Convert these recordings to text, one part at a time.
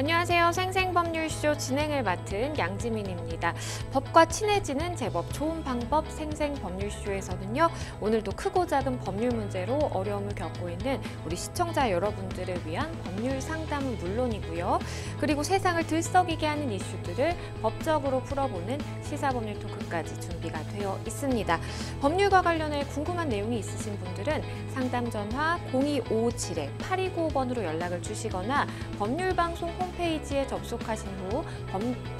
안녕하세요. 생생법률쇼 진행을 맡은 양지민입니다. 법과 친해지는 제법 좋은 방법 생생법률쇼에서는요. 오늘도 크고 작은 법률 문제로 어려움을 겪고 있는 우리 시청자 여러분들을 위한 법률 상담은 물론이고요. 그리고 세상을 들썩이게 하는 이슈들을 법적으로 풀어보는 시사법률 토크까지 준비가 되어 있습니다. 법률과 관련해 궁금한 내용이 있으신 분들은 상담 전화 02557-8295번으로 연락을 주시거나 법률방송 홈페이지에 접속하신 후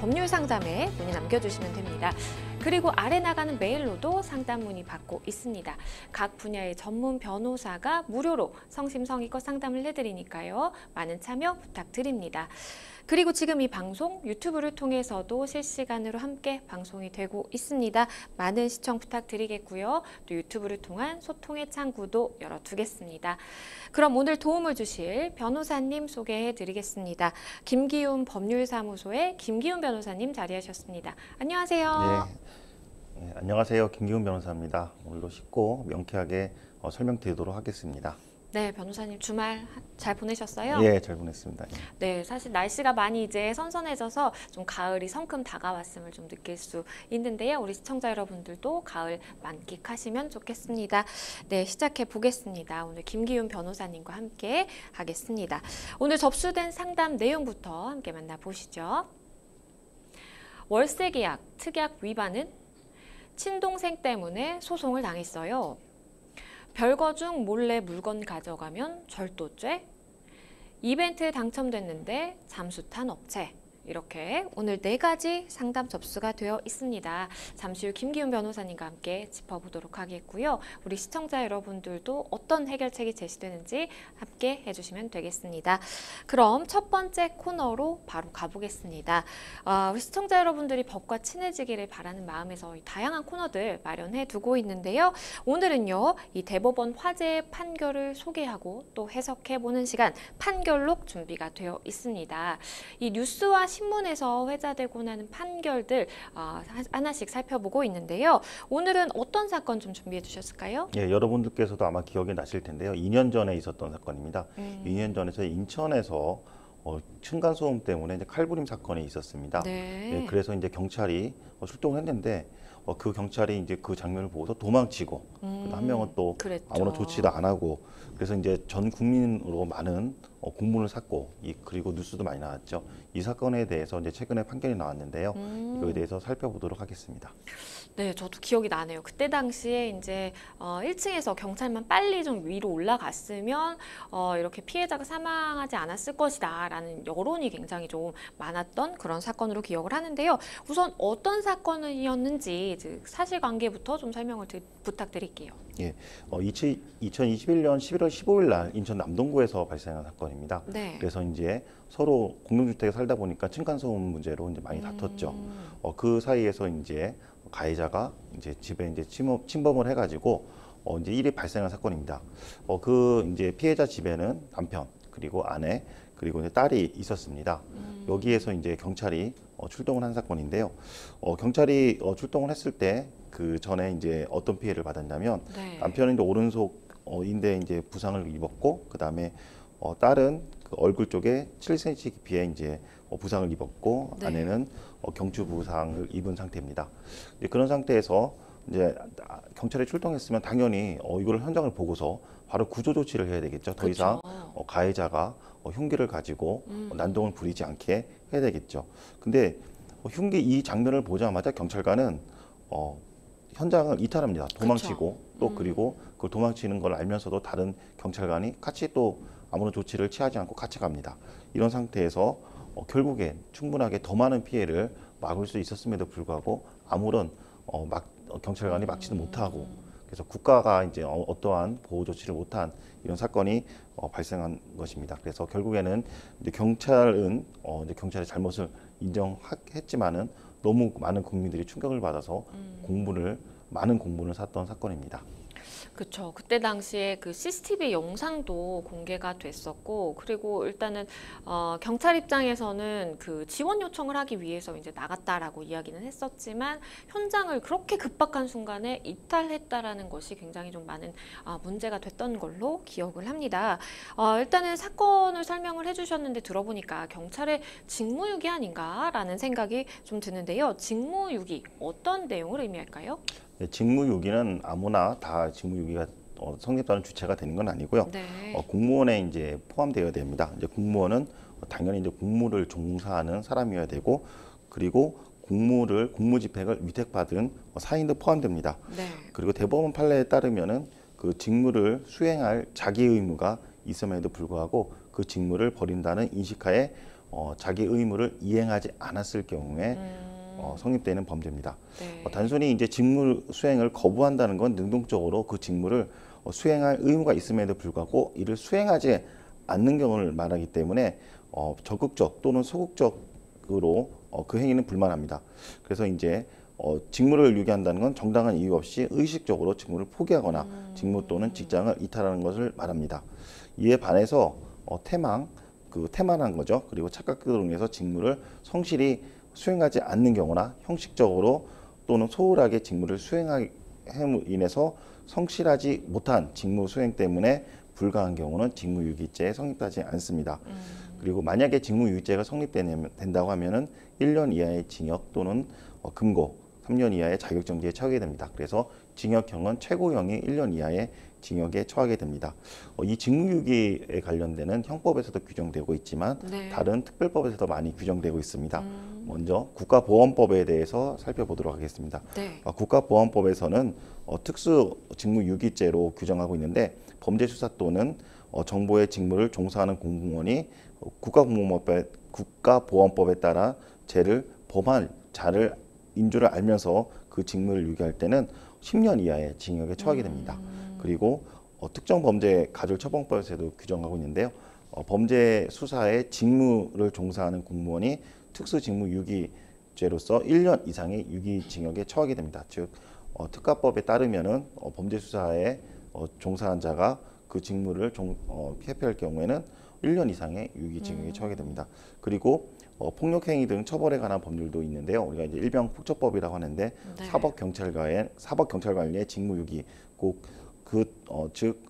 법률 상담에 문의 남겨주시면 됩니다. 그리고 아래 나가는 메일로도 상담 문의 받고 있습니다. 각 분야의 전문 변호사가 무료로 성심성의껏 상담을 해드리니까요. 많은 참여 부탁드립니다. 그리고 지금 이 방송 유튜브를 통해서도 실시간으로 함께 방송이 되고 있습니다. 많은 시청 부탁드리겠고요. 또 유튜브를 통한 소통의 창구도 열어두겠습니다. 그럼 오늘 도움을 주실 변호사님 소개해드리겠습니다. 김기훈 법률사무소의 김기훈 변호사님 자리하셨습니다. 안녕하세요. 네, 안녕하세요. 김기훈 변호사입니다. 오늘도 쉽고 명쾌하게 설명드리도록 하겠습니다. 네, 변호사님 주말 잘 보내셨어요? 네, 잘 보냈습니다. 네, 사실 날씨가 많이 이제 선선해져서 좀 가을이 성큼 다가왔음을 좀 느낄 수 있는데요. 우리 시청자 여러분들도 가을 만끽하시면 좋겠습니다. 네, 시작해 보겠습니다. 오늘 김기훈 변호사님과 함께 하겠습니다. 오늘 접수된 상담 내용부터 함께 만나보시죠. 월세 계약, 특약 위반은 친동생 때문에 소송을 당했어요. 별거 중 몰래 물건 가져가면 절도죄, 이벤트에 당첨됐는데 잠수 탄 업체. 이렇게 오늘 4가지 상담 접수가 되어 있습니다. 잠시 후 김기훈 변호사님과 함께 짚어보도록 하겠고요. 우리 시청자 여러분들도 어떤 해결책이 제시되는지 함께 해주시면 되겠습니다. 그럼 첫 번째 코너로 바로 가보겠습니다. 우리 시청자 여러분들이 법과 친해지기를 바라는 마음에서 다양한 코너들 마련해 두고 있는데요. 오늘은요, 이 대법원 화제의 판결을 소개하고 또 해석해보는 시간 판결록 준비가 되어 있습니다. 이 뉴스와 신문에서 회자되고 나는 판결들 하나씩 살펴보고 있는데요. 오늘은 어떤 사건 좀 준비해 주셨을까요? 예, 여러분들께서도 아마 기억이 나실 텐데요. 2년 전에 있었던 사건입니다. 2년 전에 인천에서 층간소음 때문에 이제 칼부림 사건이 있었습니다. 네. 예, 그래서 이제 경찰이 출동을 했는데 그 경찰이 이제 그 장면을 보고서 도망치고 한 명은 또 그랬죠. 아무런 조치도 안 하고 그래서 이제 전 국민으로 많은 공분을 샀고 그리고 뉴스도 많이 나왔죠. 이 사건에 대해서 이제 최근에 판결이 나왔는데요. 이거에 대해서 살펴보도록 하겠습니다. 네, 저도 기억이 나네요. 그때 당시에 이제 1층에서 경찰만 빨리 좀 위로 올라갔으면 이렇게 피해자가 사망하지 않았을 것이다라는 여론이 굉장히 좀 많았던 그런 사건으로 기억을 하는데요. 우선 어떤 사건이었는지 사실관계부터 좀 설명을 부탁드릴게요. 예, 2021년 11월 15일 날 인천 남동구에서 발생한 사건입니다. 네. 그래서 이제 서로 공동주택에 살다 보니까 층간소음 문제로 이제 많이 다퉜죠. 그 사이에서 이제 가해자가 이제 집에 이제 침범을 해가지고 이제 일이 발생한 사건입니다. 그 이제 피해자 집에는 남편 그리고 아내 그리고 이제 딸이 있었습니다. 여기에서 이제 경찰이 출동을 한 사건인데요. 경찰이 출동을 했을 때 그 전에 이제 어떤 피해를 받았냐면 네. 남편은 이제 오른속 인대에 이제 부상을 입었고 그 다음에 딸은 그 얼굴 쪽에 7cm 깊이의 이제 부상을 입었고 네. 아내는 경추 부상을 입은 상태입니다. 이제 그런 상태에서 이제 경찰이 출동했으면 당연히 이걸 현장을 보고서 바로 구조 조치를 해야 되겠죠. 더 이상 가해자가 흉기를 가지고 난동을 부리지 않게 해야 되겠죠. 근데 흉기 이 장면을 보자마자 경찰관은 현장을 이탈합니다. 도망치고 또 그리고 그 도망치는 걸 알면서도 다른 경찰관이 같이 또 아무런 조치를 취하지 않고 같이 갑니다. 이런 상태에서 결국엔 충분하게 더 많은 피해를 막을 수 있었음에도 불구하고 아무런 경찰관이 막지도 못하고 그래서 국가가 이제 어떠한 보호 조치를 못한 이런 사건이 발생한 것입니다. 그래서 결국에는 이제 경찰은 이제 경찰의 잘못을 인정했지만은 너무 많은 국민들이 충격을 받아서 많은 공분을 샀던 사건입니다. 그쵸. 그때 당시에 그 CCTV 영상도 공개가 됐었고, 그리고 일단은 경찰 입장에서는 그 지원 요청을 하기 위해서 이제 나갔다라고 이야기는 했었지만 현장을 그렇게 급박한 순간에 이탈했다라는 것이 굉장히 좀 많은 문제가 됐던 걸로 기억을 합니다. 일단은 사건을 설명을 해주셨는데 들어보니까 경찰의 직무유기 아닌가라는 생각이 좀 드는데요. 직무유기 어떤 내용을 의미할까요? 네, 직무유기는 아무나 다 직무유기가 성립하는 주체가 되는 건 아니고요. 네. 공무원에 이제 포함되어야 됩니다. 이제 공무원은 당연히 이제 공무를 종사하는 사람이어야 되고, 그리고 공무집행을 위탁받은 사인도 포함됩니다. 네. 그리고 대법원 판례에 따르면은 그 직무를 수행할 자기 의무가 있음에도 불구하고 그 직무를 버린다는 인식하에 자기 의무를 이행하지 않았을 경우에 성립되는 범죄입니다. 네. 단순히 이제 직무 수행을 거부한다는 건 능동적으로 그 직무를 수행할 의무가 있음에도 불구하고 이를 수행하지 않는 경우를 말하기 때문에 적극적 또는 소극적으로 그 행위는 불만합니다. 그래서 이제 직무를 유기한다는 건 정당한 이유 없이 의식적으로 직무를 포기하거나 직무 또는 직장을 이탈하는 것을 말합니다. 이에 반해서 태만한 거죠. 그리고 착각을 통해서 직무를 성실히 수행하지 않는 경우나 형식적으로 또는 소홀하게 직무를 수행함으로 인해서 성실하지 못한 직무 수행 때문에 불가한 경우는 직무유기죄에 성립하지 않습니다. 그리고 만약에 직무유기죄가 성립된다고 하면은 1년 이하의 징역 또는 금고, 3년 이하의 자격정지에 처하게 됩니다. 그래서 징역형은 최고형이 1년 이하의 징역에 처하게 됩니다. 이 직무유기에 관련되는 형법에서도 규정되고 있지만 네. 다른 특별법에서도 많이 규정되고 있습니다. 먼저 국가보안법에 대해서 살펴보도록 하겠습니다. 네. 국가보안법에서는 특수 직무유기죄로 규정하고 있는데 범죄수사 또는 정보의 직무를 종사하는 공무원이 국가보안법에 따라 죄를 범할 자를 인주를 알면서 그 직무를 유기할 때는 10년 이하의 징역에 처하게 됩니다. 그리고 특정 범죄 가중처벌법에서도 규정하고 있는데요. 범죄 수사에 직무를 종사하는 공무원이 특수직무유기죄로서 1년 이상의 유기징역에 처하게 됩니다. 즉 특가법에 따르면은 범죄 수사에 종사한 자가 그 직무를 회피할 경우에는 1년 이상의 유기징역에 처하게 됩니다. 그리고 폭력행위 등 처벌에 관한 법률도 있는데요. 우리가 이제 일명 폭처법이라고 하는데 네. 사법경찰관의 직무유기 즉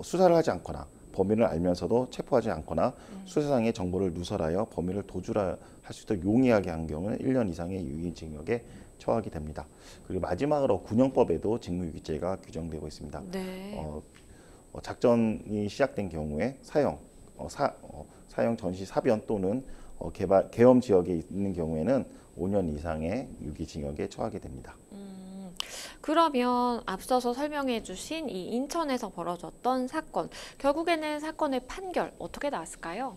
수사를 하지 않거나 범인을 알면서도 체포하지 않거나 수사상의 정보를 누설하여 범인을 도주할 수 있도록 용이하게 한 경우는 1년 이상의 유기징역에 처하게 됩니다. 그리고 마지막으로 군형법에도 직무유기죄가 규정되고 있습니다. 네. 작전이 시작된 경우에 사형 전시 사변 또는 계엄 지역에 있는 경우에는 5년 이상의 유기징역에 처하게 됩니다. 그러면 앞서서 설명해 주신 이 인천에서 벌어졌던 사건, 결국에는 사건의 판결 어떻게 나왔을까요?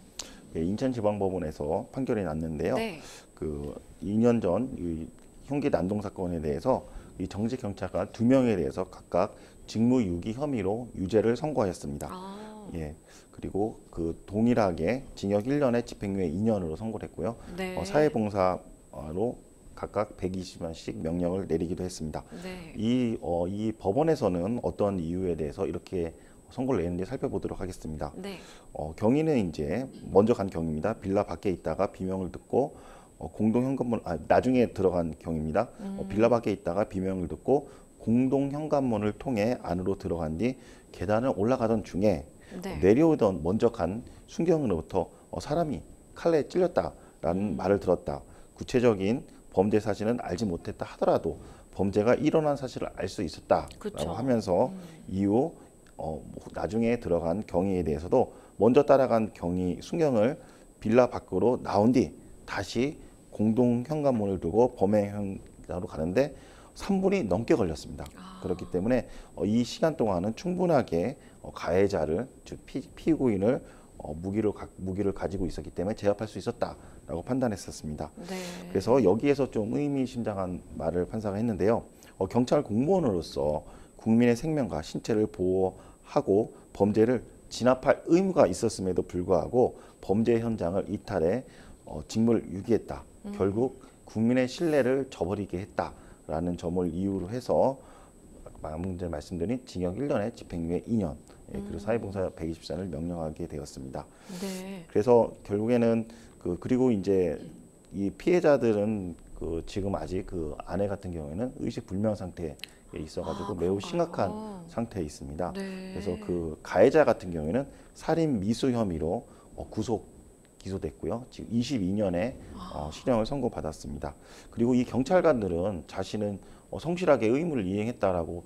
예, 인천지방법원에서 판결이 났는데요. 네. 그 2년 전 이 흉기 난동 사건에 대해서 이 정직 경찰관 2명에 대해서 각각 직무유기 혐의로 유죄를 선고하였습니다. 예. 그리고 그 동일하게 징역 1년에 집행유예 2년으로 선고를 했고요. 네. 사회봉사로 각각 120만씩 명령을 내리기도 했습니다. 네. 이 법원에서는 어떤 이유에 대해서 이렇게 선고를 내는지 살펴보도록 하겠습니다. 네. 경위는 이제 먼저 간 경위입니다. 빌라 밖에 있다가 비명을 듣고 나중에 들어간 경위입니다. 빌라 밖에 있다가 비명을 듣고 공동 현관문을 통해 안으로 들어간 뒤 계단을 올라가던 중에 네. 내려오던 먼저 간 순경으로부터 사람이 칼에 찔렸다라는 말을 들었다. 구체적인 범죄 사실은 알지 못했다 하더라도 범죄가 일어난 사실을 알 수 있었다라고 그쵸. 하면서 이후 나중에 들어간 경위에 대해서도 먼저 따라간 순경을 빌라 밖으로 나온 뒤 다시 공동 현관문을 두고 범행 현장으로 가는데 3분이 넘게 걸렸습니다. 그렇기 때문에 이 시간 동안은 충분하게 가해자를 즉 피고인을 무기를 가지고 있었기 때문에 제압할 수 있었다라고 판단했었습니다. 네. 그래서 여기에서 좀 의미심장한 말을 판사가 했는데요. 경찰 공무원으로서 국민의 생명과 신체를 보호하고 범죄를 진압할 의무가 있었음에도 불구하고 범죄 현장을 이탈해 직무를 유기했다. 결국 국민의 신뢰를 저버리게 했다라는 점을 이유로 해서 방금 전에 말씀드린 징역 1년에 집행유예 2년, 그리고 사회봉사 120시간을 명령하게 되었습니다. 네. 그래서 결국에는 그리고 이제 이 피해자들은 지금 아직 아내 같은 경우에는 의식 불명 상태에 있어가지고 매우 그런가요? 심각한 상태에 있습니다. 네. 그래서 가해자 같은 경우에는 살인 미수 혐의로 구속 기소됐고요. 지금 22년의 실형을 선고받았습니다. 그리고 이 경찰관들은 자신은 성실하게 의무를 이행했다라고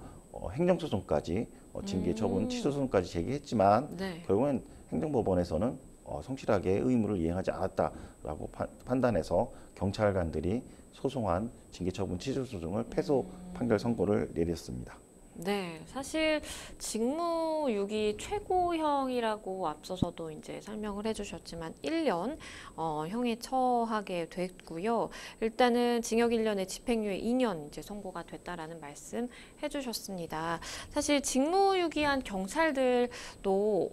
행정소송까지 징계 처분 취소 소송까지 제기했지만 네. 결국엔 행정법원에서는 성실하게 의무를 이행하지 않았다라고 판단해서 경찰관들이 소송한 징계 처분 취소 소송을 패소 판결 선고를 내렸습니다. 네, 사실 직무유기 최고형이라고 앞서서도 이제 설명을 해주셨지만 1년 형에 처하게 됐고요. 일단은 징역 1년에 집행유예 2년 이제 선고가 됐다라는 말씀 해주셨습니다. 사실 직무유기한 경찰들도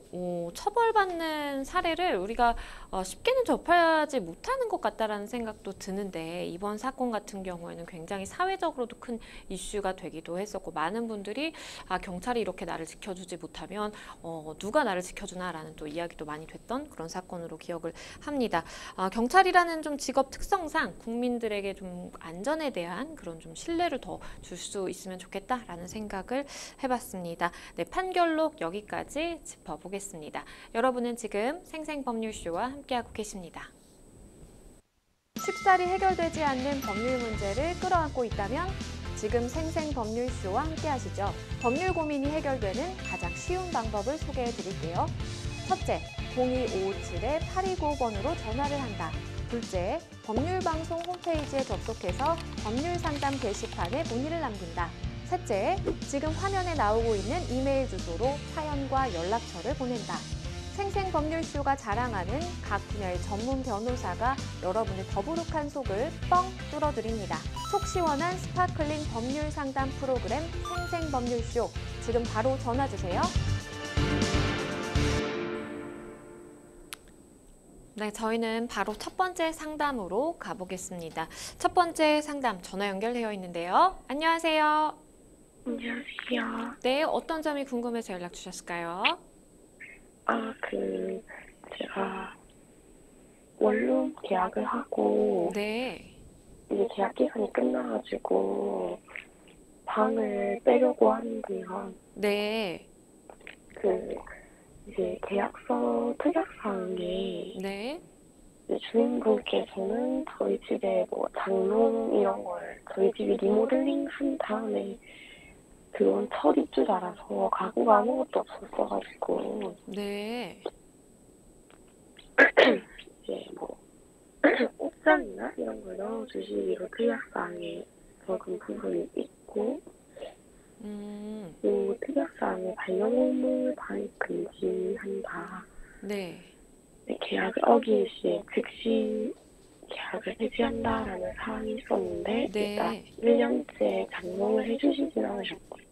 처벌받는 사례를 우리가 쉽게는 접하지 못하는 것 같다라는 생각도 드는데 이번 사건 같은 경우에는 굉장히 사회적으로도 큰 이슈가 되기도 했었고 많은 분들이 경찰이 이렇게 나를 지켜주지 못하면 누가 나를 지켜주나라는 또 이야기도 많이 됐던 그런 사건으로 기억을 합니다. 경찰이라는 좀 직업 특성상 국민들에게 좀 안전에 대한 그런 좀 신뢰를 더 줄 수 있으면 좋겠다라는 생각을 해봤습니다. 네, 판결록 여기까지 짚어보겠습니다. 여러분은 지금 생생법률쇼와 함께하고 계십니다. 쉽사리 해결되지 않는 법률 문제를 끌어안고 있다면 지금 생생법률쇼와 함께하시죠. 법률 고민이 해결되는 가장 쉬운 방법을 소개해 드릴게요. 첫째, 02557-8295번으로 전화를 한다. 둘째, 법률방송 홈페이지에 접속해서 법률상담 게시판에 문의를 남긴다. 셋째, 지금 화면에 나오고 있는 이메일 주소로 사연과 연락처를 보낸다. 생생법률쇼가 자랑하는 각 분야의 전문 변호사가 여러분의 더부룩한 속을 뻥 뚫어드립니다. 속 시원한 스파클링 법률 상담 프로그램 생생법률쇼. 지금 바로 전화 주세요. 네, 저희는 바로 첫 번째 상담으로 가보겠습니다. 첫 번째 상담 전화 연결되어 있는데요. 안녕하세요. 안녕하세요. 네, 어떤 점이 궁금해서 연락 주셨을까요? 제가 원룸 계약을 하고 네. 이제 계약 기간이 끝나가지고 방을 빼려고 하는데요. 네. 이제 계약서 특약사항에 네. 이제 주인분께서는 저희 집에 뭐 장롱 이런 걸 저희 집이 리모델링 한 다음에 그건 첫 입주자라서 가구가 아무것도 없었어가지고 네. 이제 뭐 옥상이나 이런 걸 넣어주시기로 특약사항에 적은 부분이 있고 또 특약사항에 반려동물 반입 금지한다. 네. 계약을 어길 시에 즉시 계약을 해지한다라는 사항이 있었는데 네. 일단 1년째 장롱을 해주시진 않으셨고요.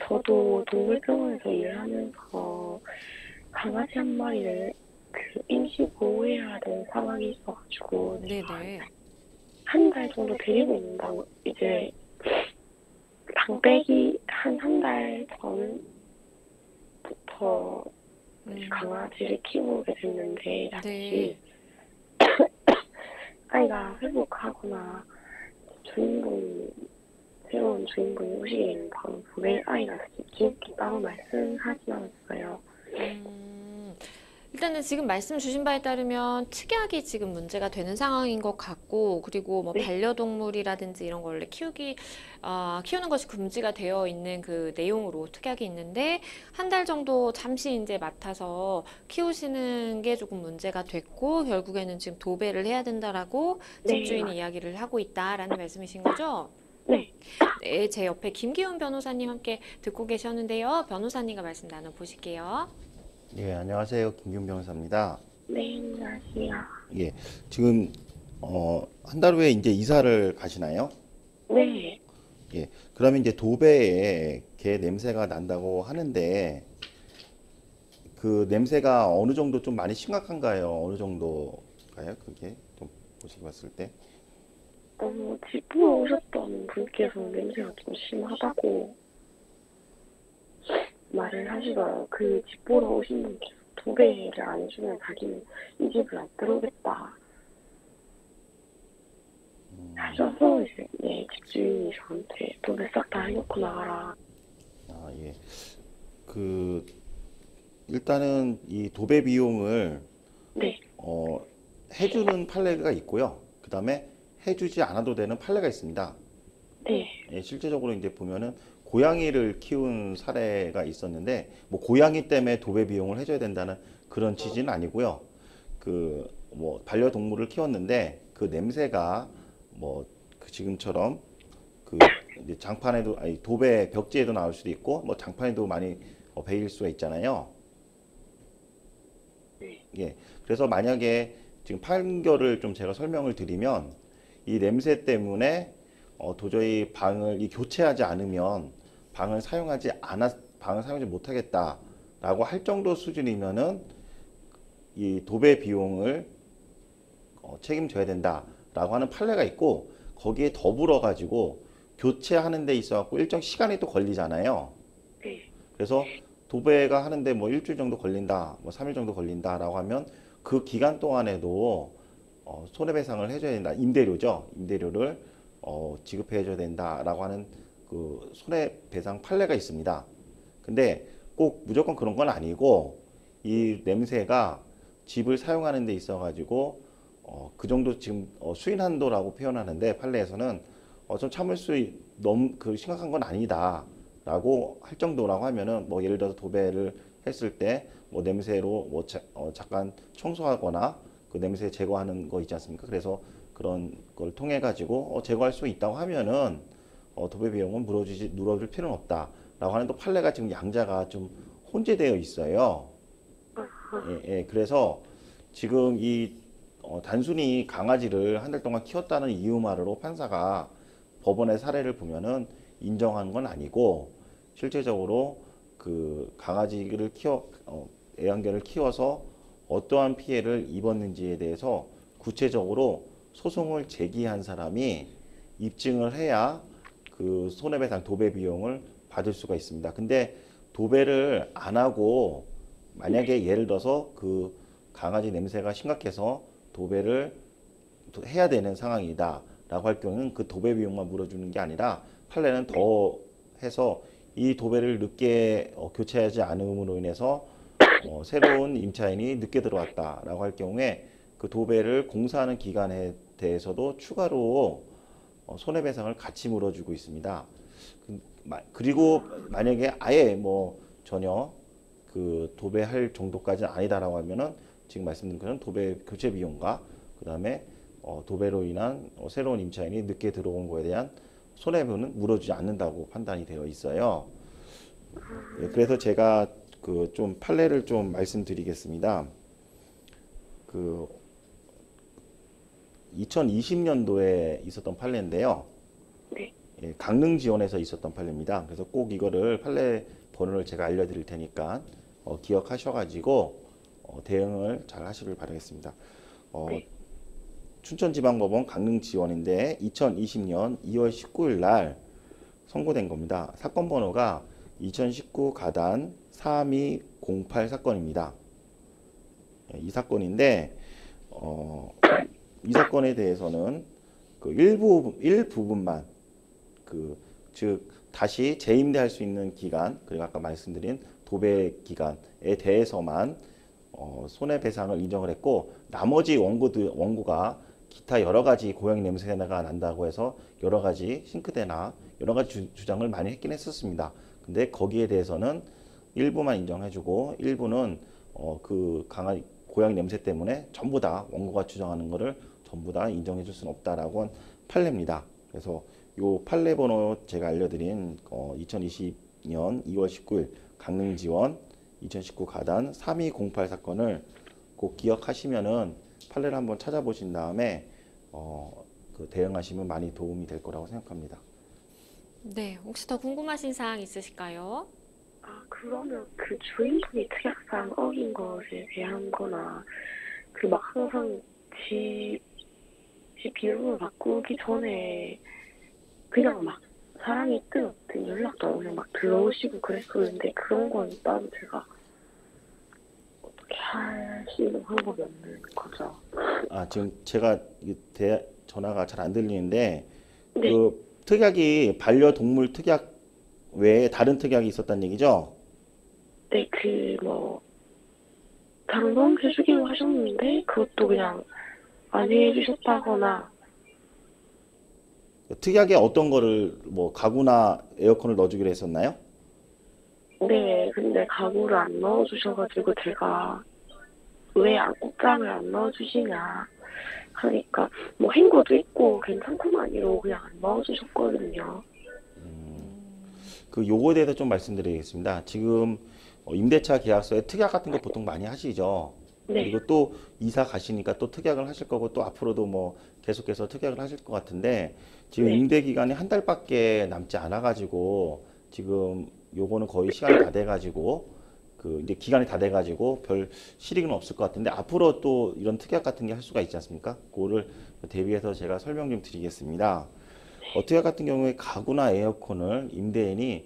저도 동물병원에서 일하면서 강아지 한 마리를 임시 보호해야 되는 상황이 있어가지고 네네. 한 달 정도 데리고 있는다고 이제 방 빼기 한 달 전부터 강아지를 키우게 됐는데 다시 아이가 회복하거나 새로운 주인분이 오시기에는 바로 보낼 아이라서 기획기 따로 말씀하지 않았어요. 일단은 지금 말씀 주신 바에 따르면 특약이 지금 문제가 되는 상황인 것 같고, 그리고 뭐 네. 반려동물이라든지 이런 걸 원래 키우는 것이 금지가 되어 있는 그 내용으로 특약이 있는데, 한 달 정도 잠시 이제 맡아서 키우시는 게 조금 문제가 됐고, 결국에는 지금 도배를 해야 된다라고 네, 집주인이 맞아요. 이야기를 하고 있다라는 말씀이신 거죠? 네. 네, 제 옆에 김기훈 변호사님 함께 듣고 계셨는데요. 변호사님과 말씀 나눠보실게요. 예, 안녕하세요. 김기훈 변호사입니다. 네, 안녕하세요. 예, 지금 한 달 후에 이제 이사를 가시나요? 네. 예, 그러면 이제 도배에 개 냄새가 난다고 하는데 그 냄새가 어느 정도 좀 많이 심각한가요? 어느 정도가요? 그게 좀 보시고 봤을 때? 집 보러 오셨던 분께서 냄새가 좀 심하다고 말을 하시더라고요. 그 집 보러 오신 분께서 도배를 안 해주면 자기는 이 집을 안 들어오겠다 하셔서 이제 네, 집주인이 저한테 도배 싹 다 해놓고 나가라. 아, 예. 그 일단은 이 도배 비용을 네, 해주는 판례가 있고요. 그다음에 해주지 않아도 되는 판례가 있습니다. 네, 예, 실제적으로 이제 보면은 고양이를 키운 사례가 있었는데 뭐 고양이 때문에 도배 비용을 해줘야 된다는 그런 취지는 아니고요. 그 뭐 반려동물을 키웠는데 그 냄새가 뭐 그 지금처럼 그 이제 장판에도 아니 도배 벽지에도 나올 수도 있고 뭐 장판에도 많이 배일 수가 있잖아요. 예. 그래서 만약에 지금 판결을 좀 제가 설명을 드리면 이 냄새 때문에 도저히 방을 교체하지 않으면 방을 사용하지 못하겠다라고 할 정도 수준이면은 이 도배 비용을 책임져야 된다라고 하는 판례가 있고 거기에 더불어 가지고 교체하는 데 있어 갖고 일정 시간이 또 걸리잖아요. 네, 그래서 도배가 하는데 뭐 일주일 정도 걸린다, 뭐 3일 정도 걸린다라고 하면 그 기간 동안에도 손해배상을 해줘야 된다. 임대료죠. 임대료를 지급해줘야 된다라고 하는 그 손해배상 판례가 있습니다. 근데 꼭 무조건 그런 건 아니고 이 냄새가 집을 사용하는 데 있어 가지고 그 정도 지금 수인 한도라고 표현하는데 판례에서는 좀 참을 수 너무 그 심각한 건 아니다라고 할 정도라고 하면은 뭐 예를 들어서 도배를 했을 때 뭐 냄새로 뭐 잠깐 청소하거나 그 냄새 제거하는 거 있지 않습니까? 그래서 그런 걸 통해 가지고 제거할 수 있다고 하면은 도배 비용은 물어줄 필요는 없다라고 하는 또 판례가 지금 양자가 좀 혼재되어 있어요. 예, 예. 그래서 지금 이 단순히 강아지를 한 달 동안 키웠다는 이유만으로 판사가 법원의 사례를 보면은 인정한 건 아니고 실제적으로 그 강아지를 애완견을 키워서 어떠한 피해를 입었는지에 대해서 구체적으로 소송을 제기한 사람이 입증을 해야 그 손해배상 도배 비용을 받을 수가 있습니다. 근데 도배를 안 하고 만약에 예를 들어서 그 강아지 냄새가 심각해서 도배를 해야 되는 상황이다라고 할 경우는 그 도배 비용만 물어주는 게 아니라 판례는 더 해서 이 도배를 늦게 교체하지 않음으로 인해서 새로운 임차인이 늦게 들어왔다라고 할 경우에 그 도배를 공사하는 기간에 대해서도 추가로 손해배상을 같이 물어주고 있습니다. 그리고 만약에 아예 뭐 전혀 그 도배할 정도까지는 아니다라고 하면은 지금 말씀드린 그런 도배 교체 비용과 그다음에 도배로 인한 새로운 임차인이 늦게 들어온 거에 대한 손해배는 물어주지 않는다고 판단이 되어 있어요. 예, 그래서 제가 그 좀 판례를 좀 말씀드리겠습니다. 그 2020년도에 있었던 판례인데요. 네, 예, 강릉 지원에서 있었던 판례입니다. 그래서 꼭 이거를 판례 번호를 제가 알려드릴 테니까 기억하셔가지고 대응을 잘 하시길 바라겠습니다. 네, 춘천지방법원 강릉 지원인데 2020년 2월 19일 날 선고된 겁니다. 사건 번호가 2019 가단 3208 사건입니다. 예, 이 사건인데 이 사건에 대해서는 그 일부분만 즉 다시 재임대할 수 있는 기간 그리고 아까 말씀드린 도배 기간에 대해서만 손해배상을 인정을 했고 나머지 원고가 기타 여러 가지 고양이 냄새가 난다고 해서 여러 가지 싱크대나 여러 가지 주장을 많이 했긴 했었습니다. 근데 거기에 대해서는 일부만 인정해주고 일부는 그 고양이 냄새 때문에 전부 다 원고가 주장하는 거를 전부 다 인정해줄 수는 없다라고 한 판례입니다. 그래서 요 판례 번호 제가 알려드린 2020년 2월 19일 강릉 지원 2019 가단 3208 사건을 꼭 기억하시면은 판례를 한번 찾아보신 다음에 그 대응하시면 많이 도움이 될 거라고 생각합니다. 네, 혹시 더 궁금하신 사항 있으실까요? 그러면 그 주인분이 특약사항 어긴 것에 대한 거나 그 막 항상 집 집 비밀번호 바꾸기 전에 그냥 막 사람이 뜨겁든 연락도 안 오면 막 들어오시고 그랬었는데 그런 건 따로 제가 어떻게 할 수 있는 방법이 없는 거죠. 지금 제가 전화가 잘 안 들리는데 네, 그 특약이 반려동물 특약 외에 다른 특약이 있었다는 얘기죠? 네, 장롱 해주기로 하셨는데 그것도 그냥 안 해주셨다거나 특약에 어떤 거를 뭐 가구나 에어컨을 넣어주기로 했었나요? 네, 근데 가구를 안 넣어주셔가지고 제가 왜 옷장을 안 넣어주시냐 하니까 뭐 행거도 있고 괜찮구만 이러고 그냥 안 넣어주셨거든요. 그 요거에 대해서 좀 말씀드리겠습니다. 지금 임대차 계약서에 특약 같은 거 보통 많이 하시죠. 네, 그리고 또 이사 가시니까 또 특약을 하실 거고 또 앞으로도 뭐 계속해서 특약을 하실 것 같은데 지금 네, 임대 기간이 한 달밖에 남지 않아 가지고 지금 요거는 거의 시간이 다 돼 가지고 그 이제 기간이 다 돼 가지고 별 실익은 없을 것 같은데 앞으로 또 이런 특약 같은 게 할 수가 있지 않습니까? 그거를 대비해서 제가 설명 좀 드리겠습니다. 특약 같은 경우에 가구나 에어컨을 임대인이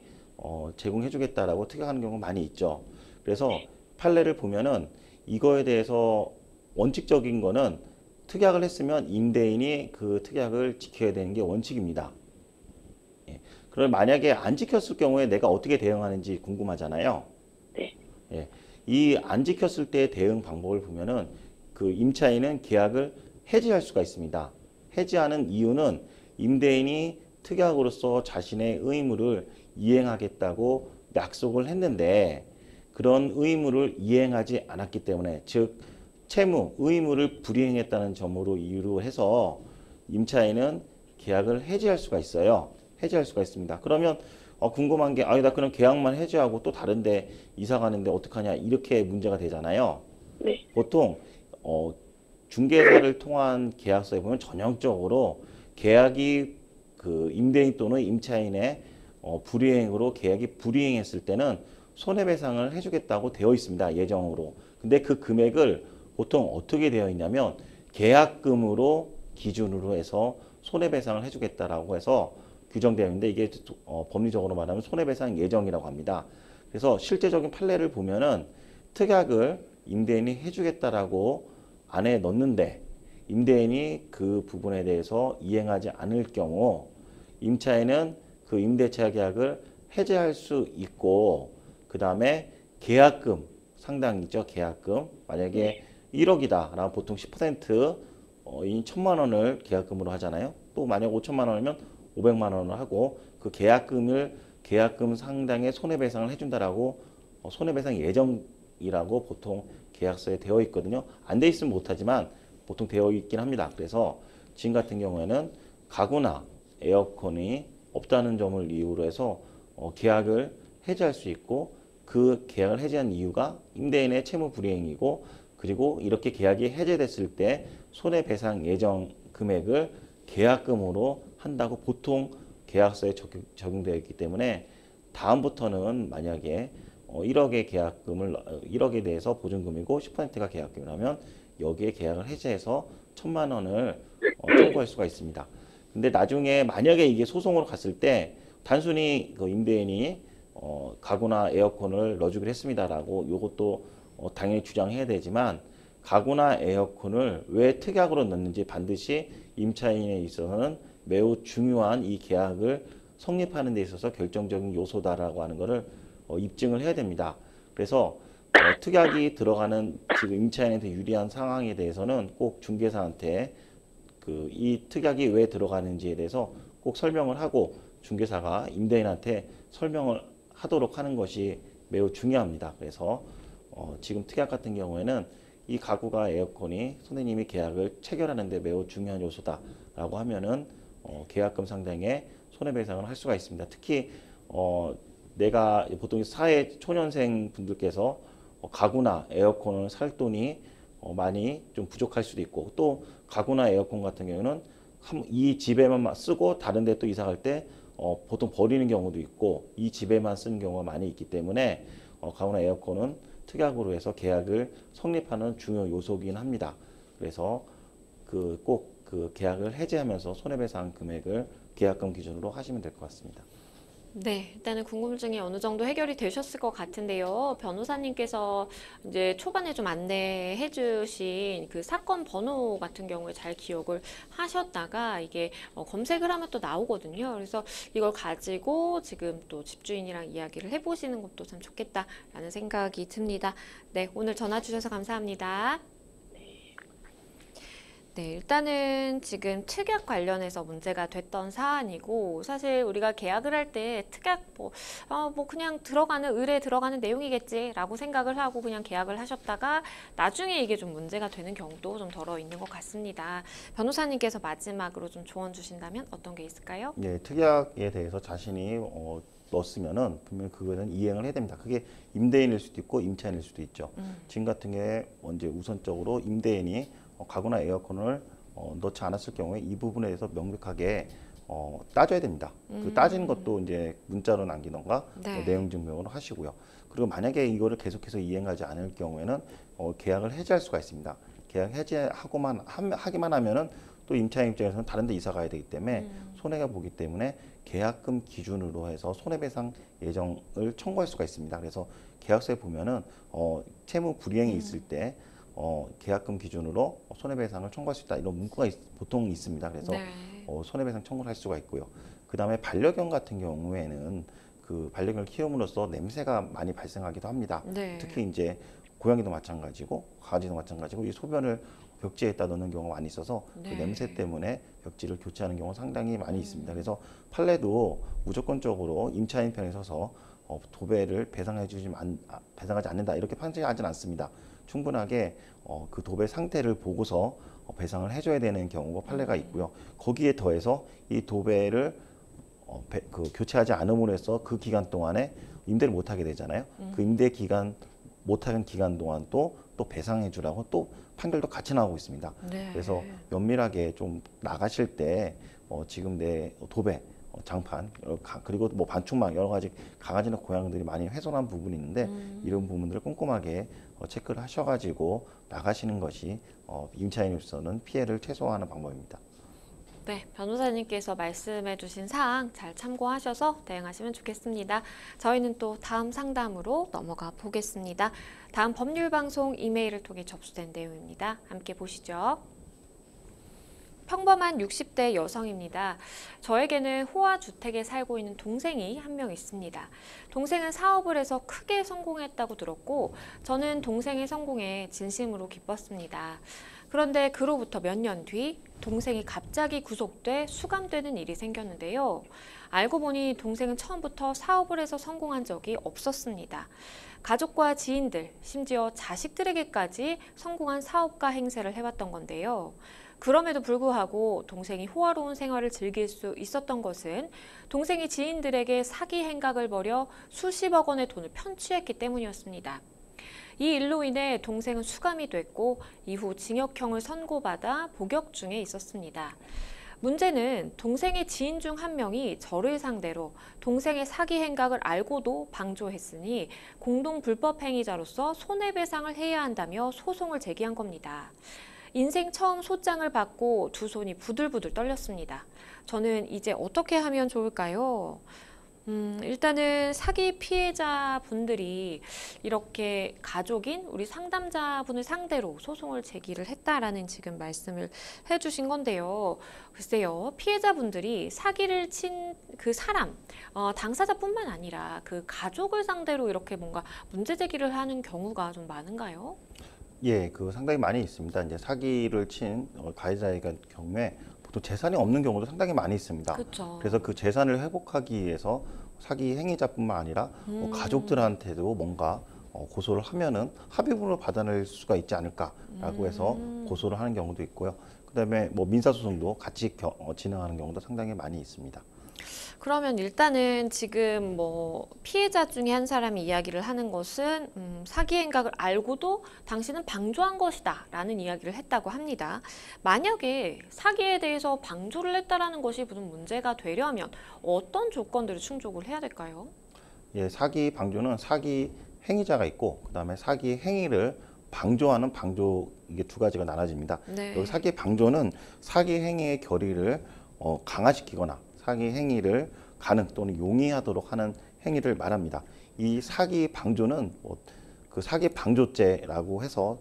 제공해 주겠다라고 특약하는 경우가 많이 있죠. 그래서 판례를 보면은 이거에 대해서 원칙적인 거는 특약을 했으면 임대인이 그 특약을 지켜야 되는 게 원칙입니다. 예. 그럼 만약에 안 지켰을 경우에 내가 어떻게 대응하는지 궁금하잖아요. 네, 예. 이 안 지켰을 때 대응 방법을 보면은 그 임차인은 계약을 해지할 수가 있습니다. 해지하는 이유는 임대인이 특약으로서 자신의 의무를 이행하겠다고 약속을 했는데 그런 의무를 이행하지 않았기 때문에 즉 채무, 의무를 불이행했다는 점으로 이유로 해서 임차인은 계약을 해지할 수가 있어요. 해지할 수가 있습니다. 그러면 궁금한 게 나 그럼 계약만 해지하고 또 다른데 이사 가는데 어떡하냐 이렇게 문제가 되잖아요. 네, 보통 중개사를 통한 계약서에 보면 전형적으로 계약이 그 임대인 또는 임차인의 불이행으로 계약이 불이행했을 때는 손해배상을 해주겠다고 되어 있습니다. 예정으로. 근데 그 금액을 보통 어떻게 되어 있냐면 계약금으로 기준으로 해서 손해배상을 해주겠다라고 해서 규정되어 있는데 이게 법리적으로 말하면 손해배상 예정이라고 합니다. 그래서 실제적인 판례를 보면은 특약을 임대인이 해주겠다라고 안에 넣는데 임대인이 그 부분에 대해서 이행하지 않을 경우 임차인은 그 임대차 계약을 해지할 수 있고 그 다음에 계약금 상당이죠. 계약금 만약에 1억이다 라면 보통 10%인 1,000만 원을 계약금으로 하잖아요. 또 만약 5천만 원이면 500만 원을 하고 그 계약금 상당의 손해배상을 해준다라고 손해배상 예정이라고 보통 계약서에 되어 있거든요. 안 돼 있으면 못하지만 보통 되어 있긴 합니다. 그래서 지금 같은 경우에는 가구나 에어컨이 없다는 점을 이유로 해서 계약을 해지할 수 있고 그 계약을 해지한 이유가 임대인의 채무 불이행이고 그리고 이렇게 계약이 해제됐을 때 손해배상 예정 금액을 계약금으로 한다고 보통 계약서에 적용되어 있기 때문에 다음부터는 만약에 1억의 계약금을 1억에 대해서 보증금이고 10%가 계약금이라면 여기에 계약을 해지해서 1,000만 원을 청구할 수가 있습니다. 근데 나중에 만약에 이게 소송으로 갔을 때 단순히 그 임대인이 가구나 에어컨을 넣어주기로 했습니다라고 이것도 당연히 주장해야 되지만 가구나 에어컨을 왜 특약으로 넣는지 반드시 임차인에 있어서는 매우 중요한 이 계약을 성립하는 데 있어서 결정적인 요소다라고 하는 것을 입증을 해야 됩니다. 그래서 특약이 들어가는 지금 임차인한테 유리한 상황에 대해서는 꼭 중개사한테 이 특약이 왜 들어가는지에 대해서 꼭 설명을 하고 중개사가 임대인한테 설명을 하도록 하는 것이 매우 중요합니다. 그래서 지금 특약 같은 경우에는 이 가구가 에어컨이 선생님이 계약을 체결하는 데 매우 중요한 요소다라고 하면은 계약금 상당의 손해배상을 할 수가 있습니다. 특히 내가 보통 사회 초년생 분들께서 가구나 에어컨을 살 돈이 많이 좀 부족할 수도 있고 또 가구나 에어컨 같은 경우는 이 집에만 쓰고 다른 데 또 이사 갈 때 보통 버리는 경우도 있고 이 집에만 쓰는 경우가 많이 있기 때문에 가구나 에어컨은 특약으로 해서 계약을 성립하는 중요 요소이긴 합니다. 그래서 꼭 그 계약을 해지하면서 손해배상 금액을 계약금 기준으로 하시면 될 것 같습니다. 네, 일단은 궁금증이 어느 정도 해결이 되셨을 것 같은데요. 변호사님께서 이제 초반에 좀 안내해 주신 그 사건 번호 같은 경우에 잘 기억을 하셨다가 이게 검색을 하면 또 나오거든요. 그래서 이걸 가지고 지금 또 집주인이랑 이야기를 해보시는 것도 참 좋겠다라는 생각이 듭니다. 네, 오늘 전화 주셔서 감사합니다. 네, 일단은 지금 특약 관련해서 문제가 됐던 사안이고, 사실 우리가 계약을 할 때 특약 뭐 그냥 의뢰에 들어가는 내용이겠지라고 생각을 하고 그냥 계약을 하셨다가 나중에 이게 좀 문제가 되는 경우도 좀 덜어 있는 것 같습니다. 변호사님께서 마지막으로 좀 조언 주신다면 어떤 게 있을까요? 예, 특약에 대해서 자신이 넣었으면은 분명히 그거는 이행을 해야 됩니다. 그게 임대인일 수도 있고 임차인일 수도 있죠. 지금 같은 경우에 먼저 우선적으로 임대인이 가구나 에어컨을 넣지 않았을 경우에 이 부분에 대해서 명백하게 따져야 됩니다. 그 따지는 것도 이제 문자로 남기던가 네. 내용 증명으로 하시고요. 그리고 만약에 이거를 계속해서 이행하지 않을 경우에는 계약을 해지할 수가 있습니다. 계약 하기만 하면은 또 임차인 입장에서는 다른 데 이사 가야 되기 때문에 손해가 보기 때문에 계약금 기준으로 해서 손해배상 예정을 청구할 수가 있습니다. 그래서 계약서에 보면은 채무 불이행이 있을 때 계약금 기준으로 손해배상을 청구할 수 있다 이런 문구가 보통 있습니다. 그래서 네. 손해배상 청구를 할 수가 있고요. 그 다음에 반려견 같은 경우에는 그 반려견을 키움으로써 냄새가 많이 발생하기도 합니다. 네. 특히 이제 고양이도 마찬가지고 강아지도 마찬가지고 이 소변을 벽지에다 넣는 경우가 많이 있어서 네. 그 냄새 때문에 벽지를 교체하는 경우가 상당히 많이 있습니다. 그래서 판례도 무조건적으로 임차인 편에 서서 도배를 배상하지 않는다 이렇게 판정하지는 않습니다. 충분하게 그 도배 상태를 보고서 배상을 해줘야 되는 경우가 판례가 있고요. 거기에 더해서 이 도배를 교체하지 않음으로 해서 그 기간 동안에 임대를 못하게 되잖아요. 그 임대 기간 못하는 기간 동안 또 배상해주라고 또 판결도 같이 나오고 있습니다. 네. 그래서 면밀하게 좀 나가실 때 지금 내 도배 장판 그리고 뭐 반충망 여러 가지 강아지나 고양이들이 많이 훼손한 부분이 있는데 이런 부분들을 꼼꼼하게 체크를 하셔가지고 나가시는 것이 임차인으로서는 피해를 최소화하는 방법입니다. 네, 변호사님께서 말씀해 주신 사항 잘 참고하셔서 대응하시면 좋겠습니다. 저희는 또 다음 상담으로 넘어가 보겠습니다. 다음 법률방송 이메일을 통해 접수된 내용입니다. 함께 보시죠. 평범한 60대 여성입니다. 저에게는 호화주택에 살고 있는 동생이 한 명 있습니다. 동생은 사업을 해서 크게 성공했다고 들었고 저는 동생의 성공에 진심으로 기뻤습니다. 그런데 그로부터 몇 년 뒤 동생이 갑자기 구속돼 수감되는 일이 생겼는데요. 알고 보니 동생은 처음부터 사업을 해서 성공한 적이 없었습니다. 가족과 지인들, 심지어 자식들에게까지 성공한 사업가 행세를 해왔던 건데요. 그럼에도 불구하고 동생이 호화로운 생활을 즐길 수 있었던 것은 동생이 지인들에게 사기 행각을 벌여 수십억 원의 돈을 편취했기 때문이었습니다. 이 일로 인해 동생은 수감이 됐고 이후 징역형을 선고받아 복역 중에 있었습니다. 문제는 동생의 지인 중 한 명이 저를 상대로 동생의 사기 행각을 알고도 방조했으니 공동 불법 행위자로서 손해배상을 해야 한다며 소송을 제기한 겁니다. 인생 처음 소장을 받고 두 손이 부들부들 떨렸습니다. 저는 이제 어떻게 하면 좋을까요? 일단은 사기 피해자분들이 이렇게 가족인 우리 상담자분을 상대로 소송을 제기를 했다라는 지금 말씀을 해주신 건데요. 글쎄요, 피해자분들이 사기를 친 그 사람, 당사자뿐만 아니라 그 가족을 상대로 이렇게 뭔가 문제 제기를 하는 경우가 좀 많은가요? 예, 그 상당히 많이 있습니다. 이제 사기를 친 가해자의 경우에 보통 재산이 없는 경우도 상당히 많이 있습니다. 그렇죠. 그래서 그 재산을 회복하기 위해서 사기 행위자뿐만 아니라 가족들한테도 뭔가 고소를 하면은 합의금을 받아낼 수가 있지 않을까라고 해서 고소를 하는 경우도 있고요. 그다음에 뭐 민사소송도 같이 진행하는 경우도 상당히 많이 있습니다. 그러면 일단은 지금 뭐 피해자 중에 한 사람이 이야기를 하는 것은 사기 행각을 알고도 당신은 방조한 것이다 라는 이야기를 했다고 합니다. 만약에 사기에 대해서 방조를 했다라는 것이 무슨 문제가 되려면 어떤 조건들을 충족을 해야 될까요? 예, 사기 방조는 사기 행위자가 있고 그다음에 사기 행위를 방조하는 방조 이게 두 가지가 나눠집니다. 네. 여기 사기 방조는 사기 행위의 결의를 강화시키거나 사기 행위를 가능 또는 용이하도록 하는 행위를 말합니다. 이 사기 방조는 그 사기 방조죄라고 해서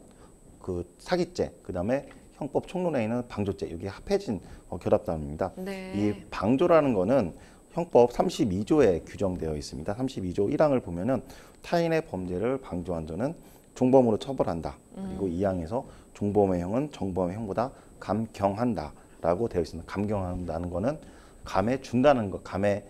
그 사기죄, 그다음에 형법 총론에 있는 방조죄 이게 합해진 결합단어입니다. 네. 이 방조라는 거는 형법 32조에 규정되어 있습니다. 32조 1항을 보면은 타인의 범죄를 방조한 자는 종범으로 처벌한다. 그리고 2항에서 종범의 형은 정범의 형보다 감경한다라고 되어 있습니다. 감경한다는 거는 감해 준다는 것, 감해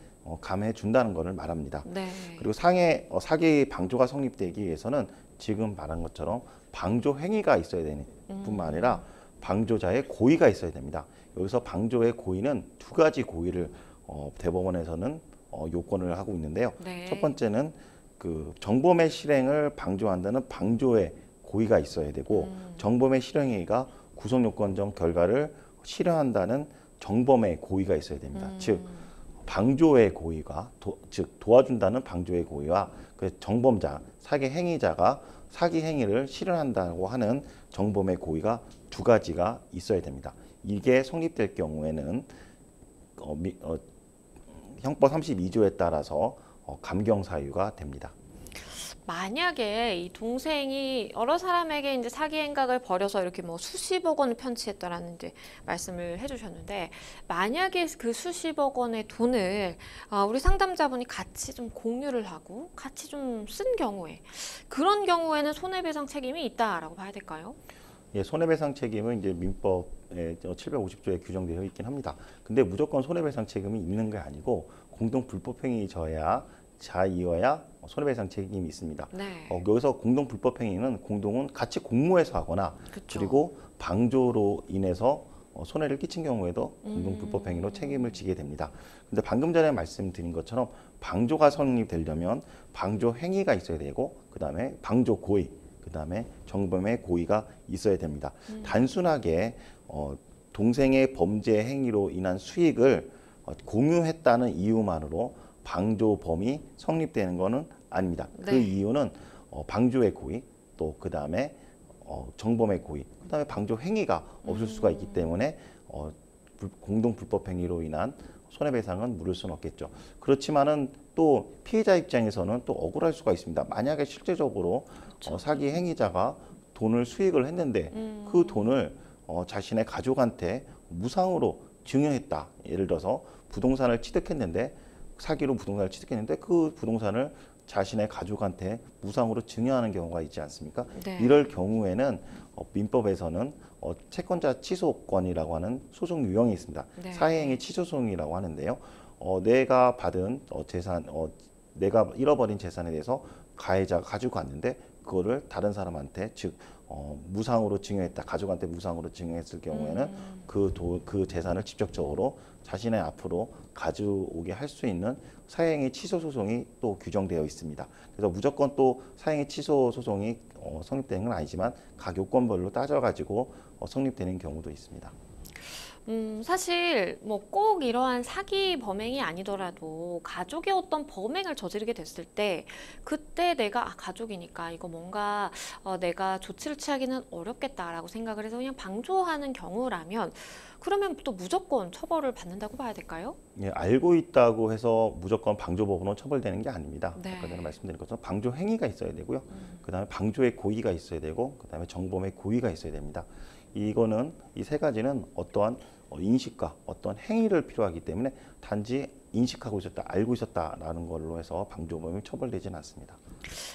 준다는 것을 말합니다. 네. 그리고 상해 사기 방조가 성립되기 위해서는 지금 말한 것처럼 방조 행위가 있어야 되는 뿐만 아니라 방조자의 고의가 있어야 됩니다. 여기서 방조의 고의는 두 가지 고의를 대법원에서는 요건을 하고 있는데요. 네. 첫 번째는 그 정범의 실행을 방조한다는 방조의 고의가 있어야 되고 정범의 실행행위가 구성요건적 결과를 실현한다는 정범의 고의가 있어야 됩니다. 즉 방조의 고의가 즉 도와준다는 방조의 고의와 그 정범자 사기 행위자가 사기 행위를 실현한다고 하는 정범의 고의가 두 가지가 있어야 됩니다. 이게 성립될 경우에는 형법 32조에 따라서 감경 사유가 됩니다. 만약에 이 동생이 여러 사람에게 이제 사기 행각을 벌여서 이렇게 뭐 수십억 원을 편취했다라는 이제 말씀을 해주셨는데, 만약에 그 수십억 원의 돈을 우리 상담자분이 같이 좀 공유를 하고 같이 좀 쓴 경우에, 그런 경우에는 손해배상 책임이 있다라고 봐야 될까요? 예, 손해배상 책임은 이제 민법의 750조에 규정되어 있긴 합니다. 근데 무조건 손해배상 책임이 있는 게 아니고 공동 불법행위져야 자이어야 손해배상 책임이 있습니다. 네. 여기서 공동 불법행위는 공동은 같이 공모해서 하거나 그쵸. 그리고 방조로 인해서 손해를 끼친 경우에도 공동 불법행위로 책임을 지게 됩니다. 근데 방금 전에 말씀드린 것처럼 방조가 성립되려면 방조 행위가 있어야 되고 그다음에 방조 고의, 그다음에 정범의 고의가 있어야 됩니다. 단순하게 동생의 범죄 행위로 인한 수익을 공유했다는 이유만으로 방조범이 성립되는 것은 아닙니다. 네. 그 이유는 방조의 고의, 또 그다음에 정범의 고의, 그다음에 방조 행위가 없을 수가 있기 때문에 공동 불법 행위로 인한 손해배상은 물을 수는 없겠죠. 그렇지만은 또 피해자 입장에서는 또 억울할 수가 있습니다. 만약에 실제적으로 사기 행위자가 돈을 수익을 했는데 그 돈을 자신의 가족한테 무상으로 증여했다. 예를 들어서 부동산을 취득했는데 사기로 부동산을 취득했는데 그 부동산을 자신의 가족한테 무상으로 증여하는 경우가 있지 않습니까? 네. 이럴 경우에는 민법에서는 채권자 취소권이라고 하는 소송 유형이 있습니다. 네. 사회행위 취소송이라고 하는데요. 내가 받은 재산, 내가 잃어버린 재산에 대해서 가해자가 가지고 갔는데 그거를 다른 사람한테 즉 무상으로 증여했다. 가족한테 무상으로 증여했을 경우에는 그 재산을 직접적으로 자신의 앞으로 가져오게 할 수 있는 사행위 취소 소송이 또 규정되어 있습니다. 그래서 무조건 또 사행위 취소 소송이 성립되는 건 아니지만 각 요건별로 따져가지고 성립되는 경우도 있습니다. 사실 뭐 꼭 이러한 사기 범행이 아니더라도 가족의 어떤 범행을 저지르게 됐을 때 그때 내가 가족이니까 이거 뭔가 내가 조치를 취하기는 어렵겠다라고 생각을 해서 그냥 방조하는 경우라면 그러면 또 무조건 처벌을 받는다고 봐야 될까요? 예, 알고 있다고 해서 무조건 방조법으로 처벌되는 게 아닙니다. 네. 아까 전에 말씀드린 것처럼 방조 행위가 있어야 되고요. 그다음에 방조의 고의가 있어야 되고 그다음에 정범의 고의가 있어야 됩니다. 이거는 이 세 가지는 어떠한 인식과 어떤 행위를 필요하기 때문에 단지 인식하고 있었다, 알고 있었다라는 걸로 해서 방조범이 처벌되지는 않습니다.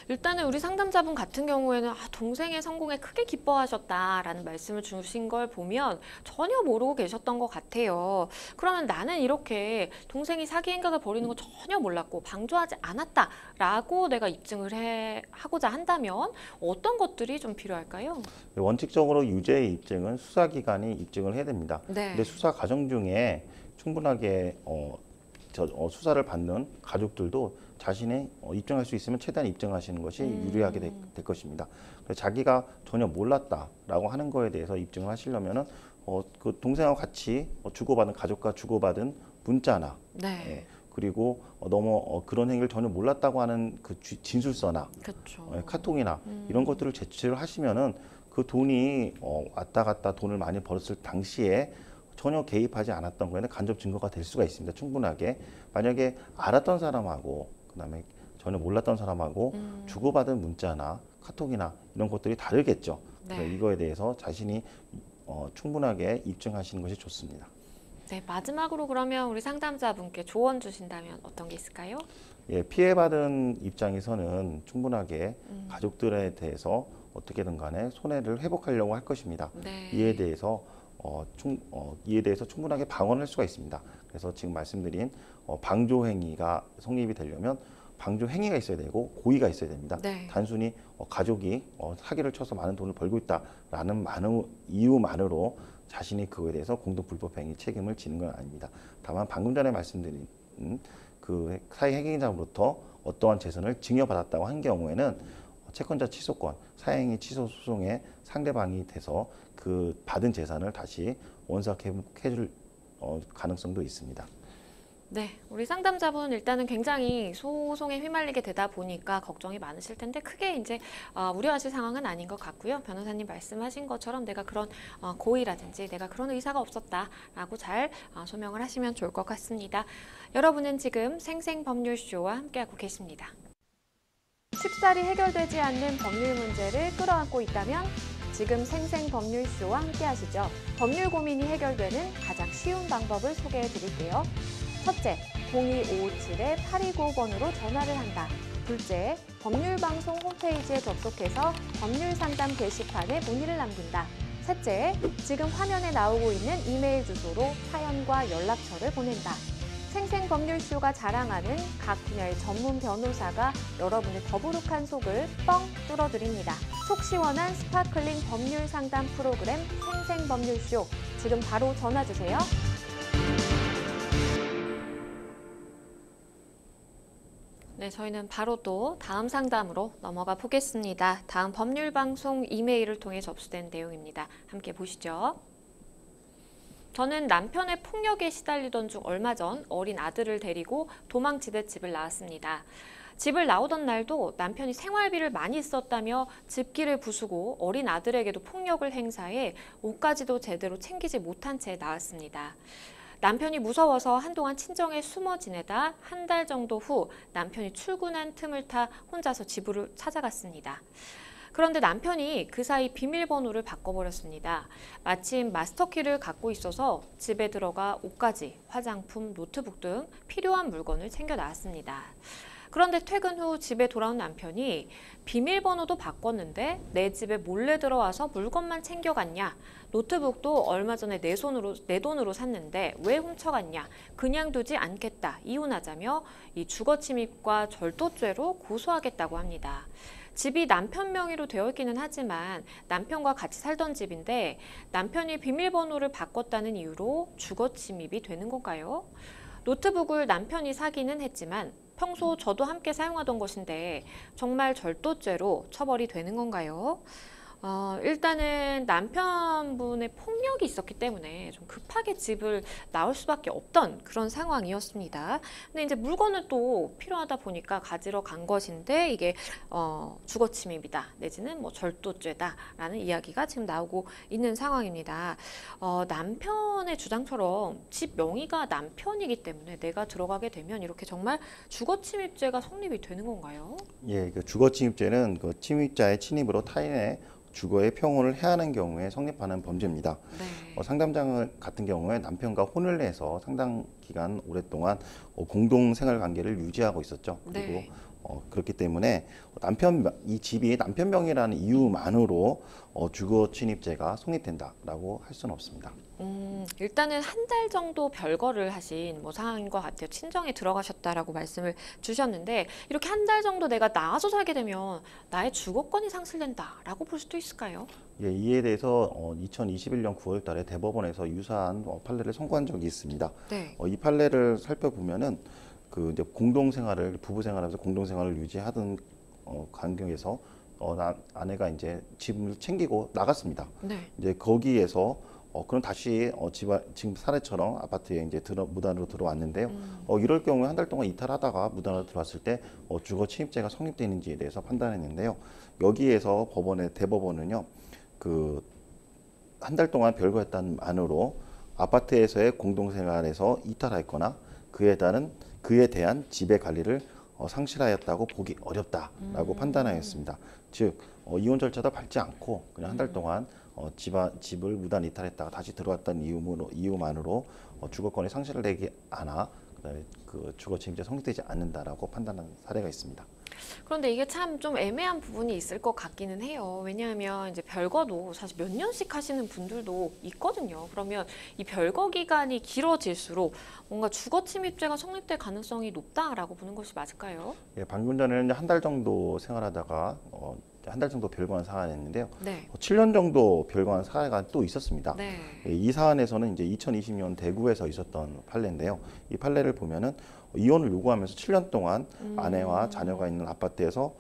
일단은 우리 상담자분 같은 경우에는 동생의 성공에 크게 기뻐하셨다라는 말씀을 주신 걸 보면 전혀 모르고 계셨던 것 같아요. 그러면 나는 이렇게 동생이 사기 행각을 벌이는 거 전혀 몰랐고 방조하지 않았다라고 내가 입증을 하고자 한다면 어떤 것들이 좀 필요할까요? 원칙적으로 유죄의 입증은 수사기관이 입증을 해야 됩니다. 네. 근데 수사 과정 중에 충분하게 수사를 받는 가족들도 자신이 입증할 수 있으면 최대한 입증하시는 것이 유리하게 될 것입니다. 그래서 자기가 전혀 몰랐다라고 하는 거에 대해서 입증을 하시려면은 그 동생하고 같이 주고받은 가족과 주고받은 문자나 네. 그리고 너무 그런 행위를 전혀 몰랐다고 하는 그 진술서나 그렇죠. 카톡이나 이런 것들을 제출을 하시면은 그 돈이 왔다 갔다 돈을 많이 벌었을 당시에 전혀 개입하지 않았던 거에는 간접 증거가 될 수가 있습니다. 충분하게. 만약에 알았던 사람하고 그다음에 전혀 몰랐던 사람하고 주고받은 문자나 카톡이나 이런 것들이 다르겠죠. 그래서 네. 이거에 대해서 자신이 충분하게 입증하시는 것이 좋습니다. 네, 마지막으로 그러면 우리 상담자분께 조언 주신다면 어떤 게 있을까요? 예, 피해받은 입장에서는 충분하게 가족들에 대해서 어떻게든 간에 손해를 회복하려고 할 것입니다. 네. 이에 대해서 충분하게 방어할 수가 있습니다. 그래서 지금 말씀드린 방조 행위가 성립이 되려면 방조 행위가 있어야 되고 고의가 있어야 됩니다. 네. 단순히 가족이 사기를 쳐서 많은 돈을 벌고 있다라는 이유만으로 자신이 그거에 대해서 공동 불법 행위 책임을 지는 건 아닙니다. 다만 방금 전에 말씀드린 그 사회 행위자로부터 어떠한 재산을 증여받았다고 한 경우에는 채권자 취소권, 사행위 취소 소송에 상대방이 돼서 그 받은 재산을 다시 원상회복해줄 가능성도 있습니다. 네, 우리 상담자분 일단은 굉장히 소송에 휘말리게 되다 보니까 걱정이 많으실 텐데 크게 이제 우려하실 상황은 아닌 것 같고요. 변호사님 말씀하신 것처럼 내가 그런 고의라든지 내가 그런 의사가 없었다라고 잘 소명을 하시면 좋을 것 같습니다. 여러분은 지금 생생법률쇼와 함께하고 계십니다. 쉽사리 해결되지 않는 법률 문제를 끌어안고 있다면 지금 생생법률쇼와 함께하시죠. 법률 고민이 해결되는 가장 쉬운 방법을 소개해 드릴게요. 첫째, 02557-8295번으로 전화를 한다. 둘째, 법률방송 홈페이지에 접속해서 법률상담 게시판에 문의를 남긴다. 셋째, 지금 화면에 나오고 있는 이메일 주소로 사연과 연락처를 보낸다. 생생법률쇼가 자랑하는 각 분야의 전문 변호사가 여러분의 더부룩한 속을 뻥 뚫어드립니다. 속 시원한 스파클링 법률 상담 프로그램 생생법률쇼. 지금 바로 전화 주세요. 네, 저희는 바로 또 다음 상담으로 넘어가 보겠습니다. 다음 법률방송 이메일을 통해 접수된 내용입니다. 함께 보시죠. 저는 남편의 폭력에 시달리던 중 얼마 전 어린 아들을 데리고 도망치듯 집을 나왔습니다. 집을 나오던 날도 남편이 생활비를 많이 썼다며 집기를 부수고 어린 아들에게도 폭력을 행사해 옷까지도 제대로 챙기지 못한 채 나왔습니다. 남편이 무서워서 한동안 친정에 숨어 지내다 한 달 정도 후 남편이 출근한 틈을 타 혼자서 집으로 찾아갔습니다. 그런데 남편이 그 사이 비밀번호를 바꿔버렸습니다. 마침 마스터키를 갖고 있어서 집에 들어가 옷까지, 화장품, 노트북 등 필요한 물건을 챙겨 나왔습니다. 그런데 퇴근 후 집에 돌아온 남편이 비밀번호도 바꿨는데 내 집에 몰래 들어와서 물건만 챙겨갔냐? 노트북도 얼마 전에 내 돈으로 샀는데 왜 훔쳐갔냐? 그냥 두지 않겠다. 이혼하자며 이 주거침입과 절도죄로 고소하겠다고 합니다. 집이 남편 명의로 되어 있기는 하지만 남편과 같이 살던 집인데 남편이 비밀번호를 바꿨다는 이유로 주거침입이 되는 건가요? 노트북을 남편이 사기는 했지만 평소 저도 함께 사용하던 것인데 정말 절도죄로 처벌이 되는 건가요? 일단은 남편분의 폭력이 있었기 때문에 좀 급하게 집을 나올 수밖에 없던 그런 상황이었습니다. 근데 이제 물건은 또 필요하다 보니까 가지러 간 것인데 이게 주거침입이다 내지는 뭐 절도죄다라는 이야기가 지금 나오고 있는 상황입니다. 남편의 주장처럼 집 명의가 남편이기 때문에 내가 들어가게 되면 이렇게 정말 주거침입죄가 성립이 되는 건가요? 예, 그 주거침입죄는 그 침입자의 침입으로 타인의 주거의 평온을 해하는 경우에 성립하는 범죄입니다. 네. 상담자 같은 경우에 남편과 혼을 내서 상당 기간 오랫동안 공동 생활 관계를 유지하고 있었죠. 그리고 네. 그렇기 때문에 이 집이 남편 명의라는 이유만으로 주거 침입죄가 성립된다라고 할 수는 없습니다. 일단은 한 달 정도 별거를 하신 뭐 상황인 것 같아요. 친정에 들어가셨다라고 말씀을 주셨는데 이렇게 한 달 정도 내가 나와서 살게 되면 나의 주거권이 상실된다라고 볼 수도 있을까요? 예, 이에 대해서 2021년 9월 달에 대법원에서 유사한 판례를 선고한 적이 있습니다. 네. 이 판례를 살펴보면은 그 이제 부부 생활하면서 공동 생활을 유지하던 간격에서 아내가 이제 집을 챙기고 나갔습니다. 네. 이제 거기에서 그럼 다시 지금 사례처럼 아파트에 이제 무단으로 들어왔는데요. 이럴 경우에 한 달 동안 이탈하다가 무단으로 들어왔을 때 주거 침입죄가 성립되는지에 대해서 판단했는데요. 여기에서 대법원은요, 그 한 달 동안 별거했다는 안으로 아파트에서의 공동생활에서 이탈했거나 그에 대한 지배 관리를 상실하였다고 보기 어렵다라고 판단하였습니다. 즉 이혼 절차도 밟지 않고 그냥 한 달 동안 집을 무단 이탈했다가 다시 들어왔다는 이유만으로 주거권이 상실되지 않아 그다음에 그 주거 침입죄 성립되지 않는다라고 판단한 사례가 있습니다. 그런데 이게 참 좀 애매한 부분이 있을 것 같기는 해요. 왜냐하면 이제 별거도 사실 몇 년씩 하시는 분들도 있거든요. 그러면 이 별거 기간이 길어질수록 뭔가 주거 침입죄가 성립될 가능성이 높다라고 보는 것이 맞을까요? 예, 방금 전에는 한 달 정도 생활하다가 한 달 정도 별거한 사안이 있는데요. 네. 7년 정도 별거한 사례가 또 있었습니다. 네. 예, 이 사안에서는 이제 2020년 대구에서 있었던 판례인데요. 이 판례를 보면은 이혼을 요구하면서 7년 동안 아내와 자녀가 있는 아파트에서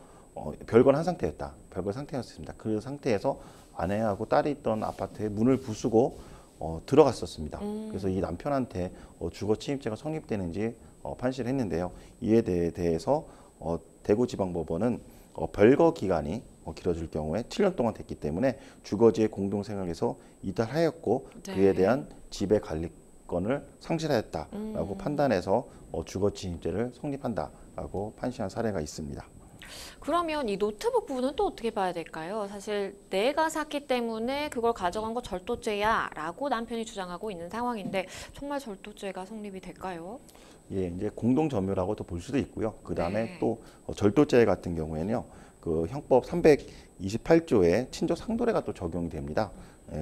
별거를 한 상태였다. 별거 상태였습니다. 그 상태에서 아내하고 딸이 있던 아파트에 문을 부수고 들어갔었습니다. 그래서 이 남편한테 주거 침입죄가 성립되는지 판시를 했는데요. 이에 대해서 대구지방법원은 별거 기간이 길어질 경우에 7년 동안 됐기 때문에 주거지의 공동생활에서 이탈하였고 네. 그에 대한 지배 관리권을 상실하였다라고 판단해서 주거침입죄를 성립한다라고 판시한 사례가 있습니다. 그러면 이 노트북 부분은 또 어떻게 봐야 될까요? 사실 내가 샀기 때문에 그걸 가져간 거 절도죄야라고 남편이 주장하고 있는 상황인데 정말 절도죄가 성립이 될까요? 예, 이제 공동 점유라고도 볼 수도 있고요. 그 다음에 네. 또 절도죄 같은 경우에는요, 그 형법 328조에 친족 상도례가 또 적용이 됩니다.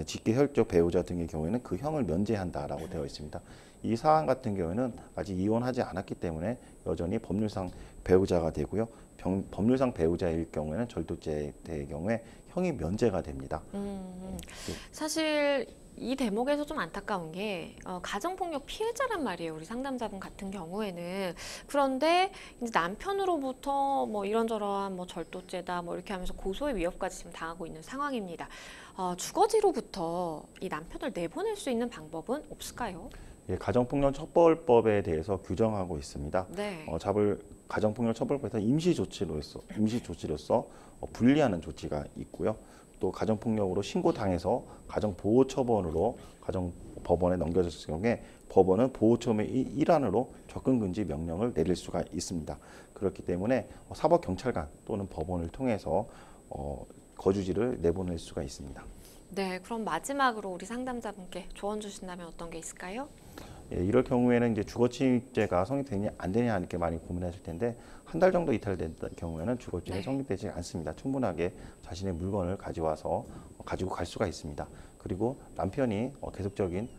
직계 혈족 배우자 등의 경우에는 그 형을 면제한다라고 되어 있습니다. 이 사안 같은 경우에는 아직 이혼하지 않았기 때문에 여전히 법률상 배우자가 되고요. 법률상 배우자일 경우에는 절도죄의 경우에 형이 면제가 됩니다. 사실 이 대목에서 좀 안타까운 게 가정폭력 피해자란 말이에요. 우리 상담자분 같은 경우에는. 그런데 이제 남편으로부터 뭐 이런저런 뭐 절도죄다 뭐 이렇게 하면서 고소의 위협까지 지금 당하고 있는 상황입니다. 주거지로부터 이 남편을 내보낼 수 있는 방법은 없을까요? 예, 가정폭력 처벌법에 대해서 규정하고 있습니다. 네. 가정폭력 처벌법에서 임시조치로서 분리하는 조치가 있고요. 또 가정폭력으로 신고당해서 가정보호처분으로 법원에 넘겨졌을 경우에 법원은 보호처분의 일환으로 접근금지 명령을 내릴 수가 있습니다. 그렇기 때문에 사법경찰관 또는 법원을 통해서 거주지를 내보낼 수가 있습니다. 네, 그럼 마지막으로 우리 상담자분께 조언 주신다면 어떤 게 있을까요? 예, 이럴 경우에는 이제 주거침입죄가 성립되냐 안 되냐 이렇게 많이 고민하실 텐데 한 달 정도 이탈된 경우에는 주거침입이 네. 성립되지 않습니다. 충분하게 자신의 물건을 가지고 갈 수가 있습니다. 그리고 남편이 계속적인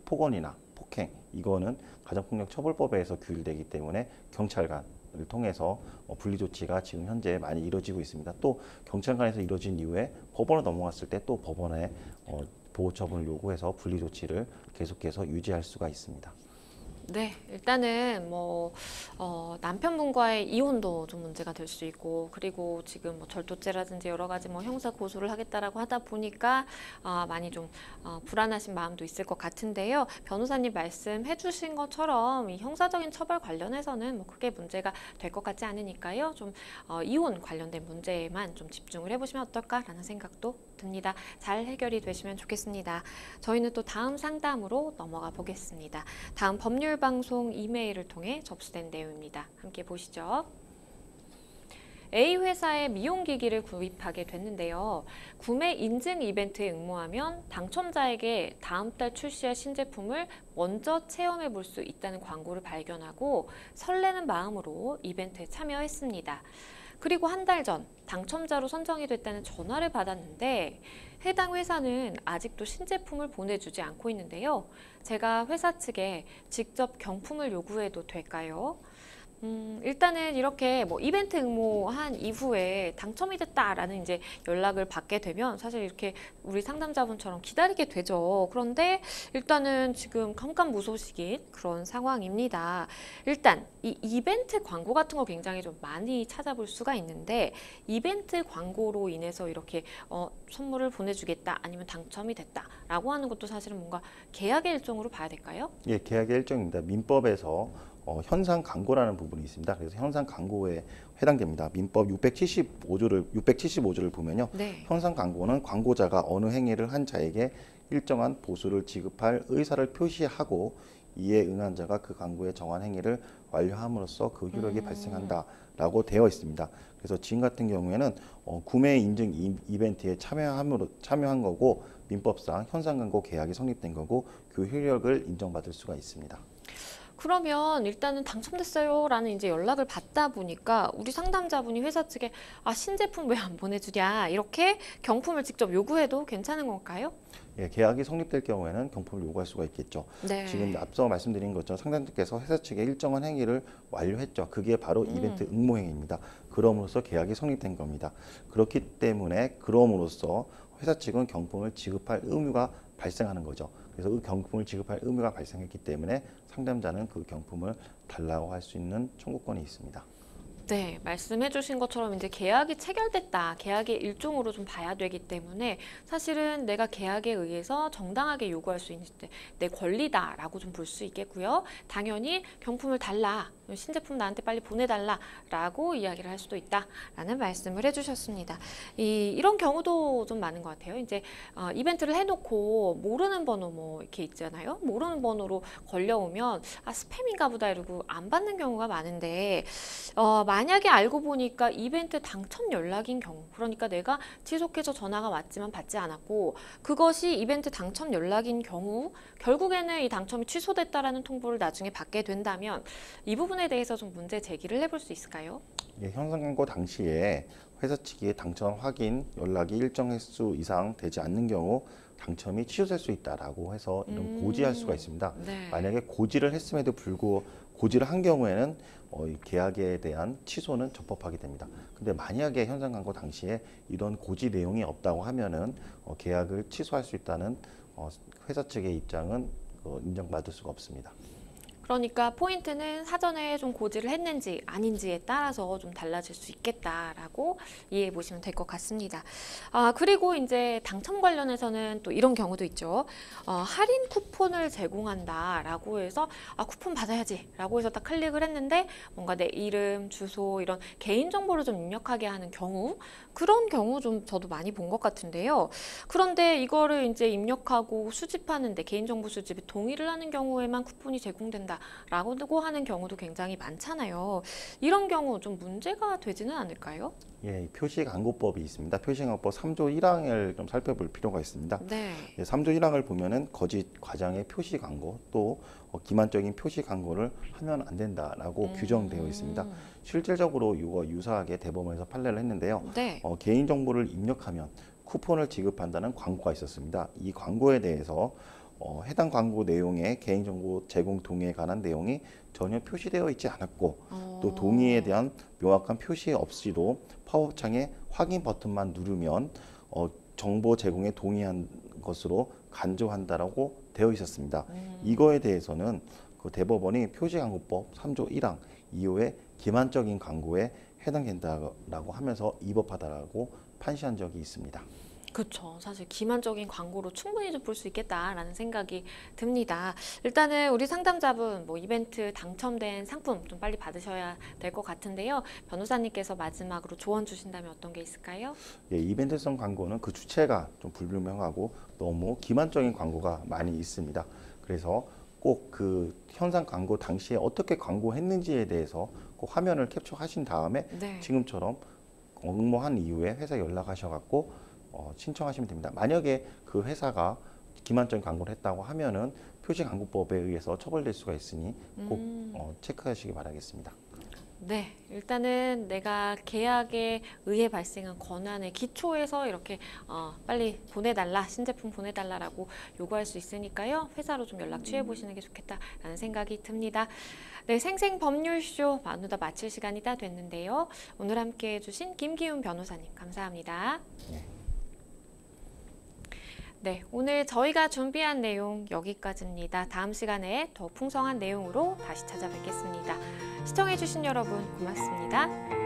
폭언이나 폭행 이거는 가정폭력 처벌법에서 규율되기 때문에 경찰관을 통해서 분리 조치가 지금 현재 많이 이루어지고 있습니다. 또 경찰관에서 이루어진 이후에 법원으로 넘어갔을 때 또 법원에 보호 처분을 요구해서 분리 조치를 계속해서 유지할 수가 있습니다. 네, 일단은 남편분과의 이혼도 좀 문제가 될 수 있고, 그리고 지금 뭐 절도죄라든지 여러 가지 뭐 형사 고소를 하겠다라고 하다 보니까 많이 좀 불안하신 마음도 있을 것 같은데요. 변호사님 말씀해주신 것처럼 이 형사적인 처벌 관련해서는 뭐 크게 문제가 될 것 같지 않으니까요. 좀 이혼 관련된 문제에만 좀 집중을 해보시면 어떨까라는 생각도 듭니다. 잘 해결이 되시면 좋겠습니다. 저희는 또 다음 상담으로 넘어가 보겠습니다. 다음 법률방송 이메일을 통해 접수된 내용입니다. 함께 보시죠. A 회사에 미용기기를 구입하게 됐는데요. 구매 인증 이벤트에 응모하면 당첨자에게 다음 달 출시할 신제품을 먼저 체험해 볼 수 있다는 광고를 발견하고 설레는 마음으로 이벤트에 참여했습니다. 그리고 한 달 전 당첨자로 선정이 됐다는 전화를 받았는데 해당 회사는 아직도 신제품을 보내주지 않고 있는데요. 제가 회사 측에 직접 경품을 요구해도 될까요? 일단은 이렇게 뭐 이벤트 응모한 이후에 당첨이 됐다라는 이제 연락을 받게 되면 사실 이렇게 우리 상담자분처럼 기다리게 되죠. 그런데 일단은 지금 깜깜무소식인 그런 상황입니다. 일단 이 이벤트 광고 같은 거 굉장히 좀 많이 찾아볼 수가 있는데 이벤트 광고로 인해서 이렇게 선물을 보내주겠다 아니면 당첨이 됐다라고 하는 것도 사실은 뭔가 계약의 일종으로 봐야 될까요? 예, 계약의 일정입니다. 민법에서 현상 광고라는 부분이 있습니다. 그래서 현상 광고에 해당됩니다. 민법 675조를 보면요. 네. 현상 광고는 광고자가 어느 행위를 한 자에게 일정한 보수를 지급할 의사를 표시하고 이에 응한 자가 그 광고에 정한 행위를 완료함으로써 그 효력이 발생한다라고 되어 있습니다. 그래서 지금 같은 경우에는 구매 인증 이벤트에 참여한 거고 민법상 현상 광고 계약이 성립된 거고 그 효력을 인정받을 수가 있습니다. 그러면 일단은 당첨됐어요라는 이제 연락을 받다 보니까 우리 상담자분이 회사 측에 신제품 왜 안 보내주냐 이렇게 경품을 직접 요구해도 괜찮은 건가요? 예, 계약이 성립될 경우에는 경품을 요구할 수가 있겠죠. 네. 지금 앞서 말씀드린 것처럼 상담자께서 회사 측에 일정한 행위를 완료했죠. 그게 바로 이벤트 응모 행위입니다. 그럼으로써 계약이 성립된 겁니다. 그렇기 때문에 그럼으로써 회사 측은 경품을 지급할 의무가 발생하는 거죠. 그래서 그 경품을 지급할 의무가 발생했기 때문에 상담자는 그 경품을 달라고 할 수 있는 청구권이 있습니다. 네, 말씀해 주신 것처럼 이제 계약이 체결됐다, 계약의 일종으로 좀 봐야 되기 때문에 사실은 내가 계약에 의해서 정당하게 요구할 수 있는 내 권리다라고 좀 볼 수 있겠고요. 당연히 경품을 달라, 신제품 나한테 빨리 보내달라라고 이야기를 할 수도 있다라는 말씀을 해주셨습니다. 이런 경우도 좀 많은 것 같아요. 이제 이벤트를 해놓고 모르는 번호 뭐 이렇게 있잖아요. 모르는 번호로 걸려오면 스팸인가 보다 이러고 안 받는 경우가 많은데 만약에 알고 보니까 이벤트 당첨 연락인 경우, 그러니까 내가 지속해서 전화가 왔지만 받지 않았고 그것이 이벤트 당첨 연락인 경우 결국에는 이 당첨이 취소됐다라는 통보를 나중에 받게 된다면 이 부분에 대해서 좀 문제 제기를 해볼 수 있을까요? 예, 현상 광고 당시에 회사 측이 당첨 확인 연락이 일정 횟수 이상 되지 않는 경우 당첨이 취소될 수 있다라고 해서 이런 고지할 수가 있습니다. 네. 만약에 고지를 했음에도 불구하고 고지를 한 경우에는 이 계약에 대한 취소는 적법하게 됩니다. 근데 만약에 현상 광고 당시에 이런 고지 내용이 없다고 하면은 계약을 취소할 수 있다는 회사 측의 입장은 인정받을 수가 없습니다. 그러니까 포인트는 사전에 좀 고지를 했는지 아닌지에 따라서 좀 달라질 수 있겠다라고 이해해 보시면 될 것 같습니다. 그리고 이제 당첨 관련해서는 또 이런 경우도 있죠. 할인 쿠폰을 제공한다라고 해서 쿠폰 받아야지라고 해서 딱 클릭을 했는데 뭔가 내 이름, 주소 이런 개인 정보를 좀 입력하게 하는 경우, 그런 경우 좀 저도 많이 본 것 같은데요. 그런데 이거를 이제 입력하고 수집하는데 개인정보 수집에 동의를 하는 경우에만 쿠폰이 제공된다. 라고 하는 경우도 굉장히 많잖아요. 이런 경우 좀 문제가 되지는 않을까요? 예, 표시광고법이 있습니다. 표시광고법 3조 1항을 좀 살펴볼 필요가 있습니다. 네. 예, 3조 1항을 보면은 거짓 과장의 표시광고 또 기만적인 표시광고를 하면 안 된다라고 규정되어 있습니다. 실질적으로 이거 유사하게 대법원에서 판례를 했는데요. 네. 개인정보를 입력하면 쿠폰을 지급한다는 광고가 있었습니다. 이 광고에 대해서 해당 광고 내용에 개인정보 제공 동의에 관한 내용이 전혀 표시되어 있지 않았고 또 동의에 대한 명확한 표시 없이도 팝업창에 확인 버튼만 누르면 정보 제공에 동의한 것으로 간주한다라고 되어 있었습니다. 이거에 대해서는 그 대법원이 표시광고법 3조 1항 2호의 기만적인 광고에 해당된다라고 하면서 위법하다라고 판시한 적이 있습니다. 그렇죠. 사실 기만적인 광고로 충분히 좀 볼 수 있겠다라는 생각이 듭니다. 일단은 우리 상담자분 뭐 이벤트 당첨된 상품 좀 빨리 받으셔야 될 것 같은데요. 변호사님께서 마지막으로 조언 주신다면 어떤 게 있을까요? 예, 이벤트성 광고는 그 주체가 좀 불분명하고 너무 기만적인 광고가 많이 있습니다. 그래서 꼭 그 현상 광고 당시에 어떻게 광고했는지에 대해서 꼭 화면을 캡처하신 다음에 네. 지금처럼 응모한 이후에 회사 연락하셔갖고 신청하시면 됩니다. 만약에 그 회사가 기만적인 광고를 했다고 하면은 표시광고법에 의해서 처벌될 수가 있으니 꼭 체크하시기 바라겠습니다. 네, 일단은 내가 계약에 의해 발생한 권한의 기초에서 이렇게 빨리 보내달라, 신제품 보내달라라고 요구할 수 있으니까요. 회사로 좀 연락 취해보시는 게 좋겠다라는 생각이 듭니다. 네, 생생법률쇼 마누다 마칠 시간이 다 됐는데요. 오늘 함께 해주신 김기훈 변호사님 감사합니다. 네, 오늘 저희가 준비한 내용 여기까지입니다. 다음 시간에 더 풍성한 내용으로 다시 찾아뵙겠습니다. 시청해주신 여러분 고맙습니다.